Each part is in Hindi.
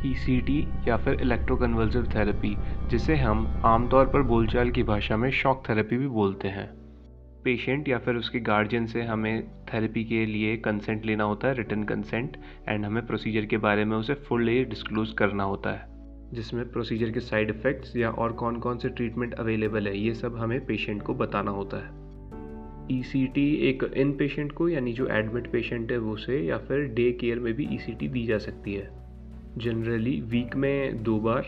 ईसीटी या फिर इलेक्ट्रोकन्वल्सिव थेरेपी, जिसे हम आमतौर पर बोलचाल की भाषा में शॉक थेरेपी भी बोलते हैं। पेशेंट या फिर उसके गार्जियन से हमें थेरेपी के लिए कंसेंट लेना होता है, रिटन कंसेंट, एंड हमें प्रोसीजर के बारे में उसे फुल्ली डिस्क्लोज करना होता है, जिसमें प्रोसीजर के साइड इफ़ेक्ट्स या और कौन कौन से ट्रीटमेंट अवेलेबल है ये सब हमें पेशेंट को बताना होता है। ईसीटी एक इन पेशेंट को, यानी जो एडमिट पेशेंट है वो से, या फिर डे केयर में भी ईसीटी दी जा सकती है। जनरली वीक में 2 बार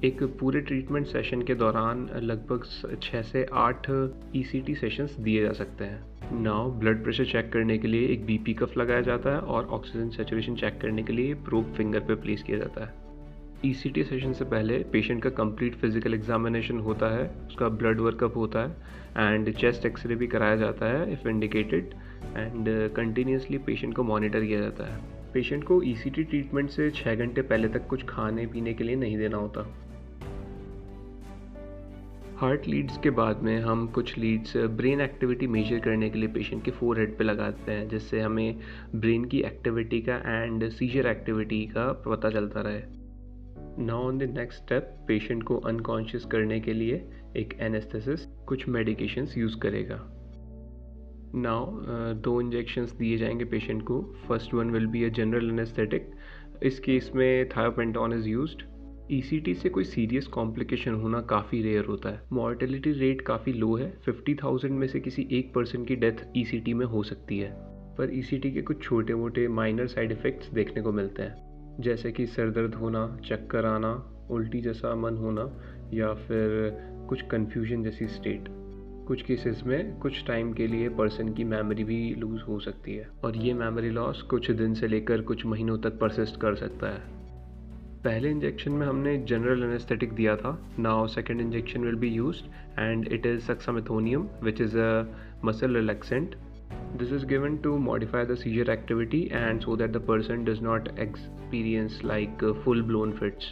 एक पूरे ट्रीटमेंट सेशन के दौरान लगभग 6 से 8 ईसीटी सेशंस दिए जा सकते हैं। नाउ ब्लड प्रेशर चेक करने के लिए एक बीपी कफ लगाया जाता है और ऑक्सीजन सैचुरेशन चेक करने के लिए प्रोब फिंगर पे प्लेस किया जाता है। ईसीटी सेशन से पहले पेशेंट का कंप्लीट फिजिकल एग्जामिनेशन होता है, उसका ब्लड वर्कअप होता है एंड चेस्ट एक्सरे भी कराया जाता है if indicated, and continuously patient को मॉनिटर किया जाता है। पेशेंट को ईसीटी ट्रीटमेंट से 6 घंटे पहले तक कुछ खाने पीने के लिए नहीं देना होता। हार्ट लीड्स के बाद में हम कुछ लीड्स ब्रेन एक्टिविटी मेजर करने के लिए पेशेंट के फोरहेड पे लगाते हैं, जिससे हमें ब्रेन की एक्टिविटी का एंड सीजर एक्टिविटी का पता चलता रहे। Now on the next step, patient को अनकॉन्शियस करने के लिए एक एनेस्थेसिस कुछ मेडिकेशंस यूज़ करेगा। नाउ 2 इंजेक्शंस दिए जाएंगे पेशेंट को। First one will be a general anaesthetic. इस केस में थायोपेंटॉन इज़ यूज्ड। ईसीटी से कोई सीरियस कॉम्प्लिकेशन होना काफ़ी रेयर होता है। मॉर्टेलिटी रेट काफ़ी लो है, 50,000 में से किसी एक पर्सन की डेथ ईसीटी में हो सकती है। पर ईसीटी के कुछ छोटे मोटे माइनर साइड इफ़ेक्ट्स देखने को मिलते हैं, जैसे कि सर दर्द होना, चक्कर आना, उल्टी जैसा मन होना, या फिर कुछ कन्फ्यूजन जैसी स्टेट। कुछ केसेस में कुछ टाइम के लिए पर्सन की मेमोरी भी लूज़ हो सकती है, और ये मेमोरी लॉस कुछ दिन से लेकर कुछ महीनों तक परसिस्ट कर सकता है। पहले इंजेक्शन में हमने जनरल एनेस्थेटिक दिया था। Now second injection will be used and it is suxamethonium, which is a muscle relaxant. This is given to modify the seizure activity and so that the person does not experience like full-blown fits.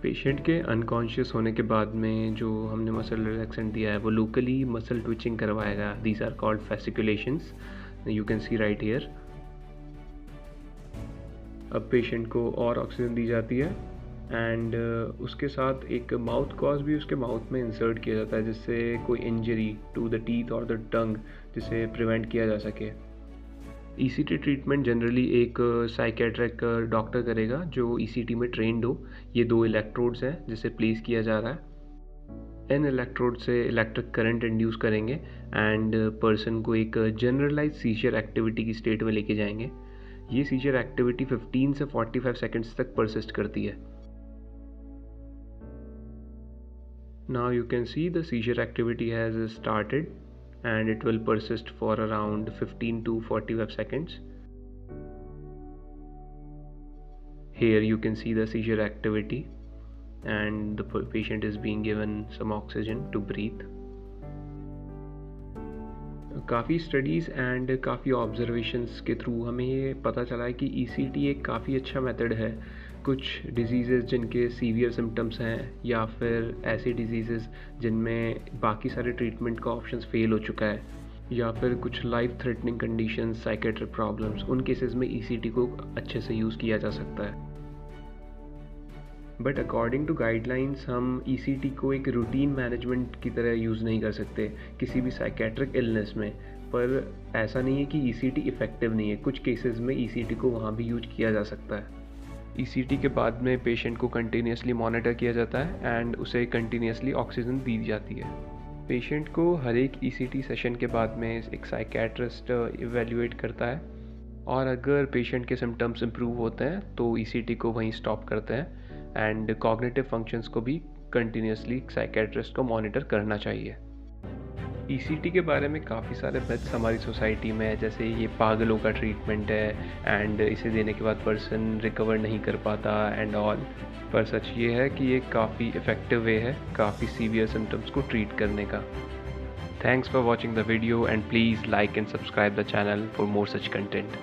Patient के अनकॉन्शियस होने के बाद में जो हमने मसल रिलैक्सेंट दिया है वो लोकली मसल ट्विचिंग करवाएगा. These are called fasciculations. You can see right here. अब पेशेंट को और ऑक्सीजन दी जाती है एंड उसके साथ एक माउथ गॉज भी उसके माउथ में इंसर्ट किया जाता है, जिससे कोई इंजरी टू द टीथ और द टंग जिसे प्रिवेंट किया जा सके. ईसीटी ट्रीटमेंट जनरली एक साइकेट्रिक डॉक्टर करेगा जो ईसीटी में ट्रेंड हो. ये 2 इलेक्ट्रोड्स हैं जिसे प्लेस किया जा रहा है. इन इलेक्ट्रोड से इलेक्ट्रिक करंट इंड्यूस करेंगे एंड पर्सन को एक जनरलाइज सीजर एक्टिविटी की स्टेट में लेके जाएंगे. ये सीजर एक्टिविटी 15 से 45 सेकेंड्स तक परसिस्ट करती है. Now you can see the seizure activity has started and it will persist for around 15 to 45 seconds. Here you can see the seizure activity and the patient is being given some oxygen to breathe. काफ़ी स्टडीज़ एंड काफ़ी ऑब्जर्वेशंस के थ्रू हमें ये पता चला है कि ईसीटी एक काफ़ी अच्छा मेथड है. कुछ डिजीज़ेस जिनके सीवियर सिम्टम्स हैं, या फिर ऐसी डिजीज़ेस जिनमें बाकी सारे ट्रीटमेंट का ऑप्शंस फेल हो चुका है, या फिर कुछ life threatening conditions, psychiatric problems, उन केसेस में ईसीटी को अच्छे से यूज़ किया जा सकता है. बट अकॉर्डिंग टू गाइडलाइंस हम ईसीटी को एक रूटीन मैनेजमेंट की तरह यूज़ नहीं कर सकते किसी भी साइकेट्रिक इलनेस में. पर ऐसा नहीं है कि ईसीटी इफ़ेक्टिव नहीं है. कुछ केसेस में ईसीटी को वहाँ भी यूज किया जा सकता है. ईसीटी के बाद में पेशेंट को कंटिन्यूसली मॉनिटर किया जाता है एंड उसे कंटिन्यूसली ऑक्सीजन दी जाती है. पेशेंट को हर एक ईसीटी सेशन के बाद में एक साइकेट्रिस्ट इवेल्युएट करता है, और अगर पेशेंट के सिम्टम्स इम्प्रूव होते हैं तो ईसीटी को वहीं स्टॉप करते हैं एंड कॉग्निटिव फंक्शंस को भी कंटिन्यूसली साइकेट्रिस्ट को मॉनिटर करना चाहिए. ईसीटी के बारे में काफ़ी सारे मिथ्स हमारी सोसाइटी में है, जैसे ये पागलों का ट्रीटमेंट है एंड इसे देने के बाद पर्सन रिकवर नहीं कर पाता एंड ऑल. पर सच ये है कि ये काफ़ी इफ़ेक्टिव वे है काफ़ी सीवियर सिम्टम्स को ट्रीट करने का. Thanks for watching the video and please like and subscribe the channel for more such content.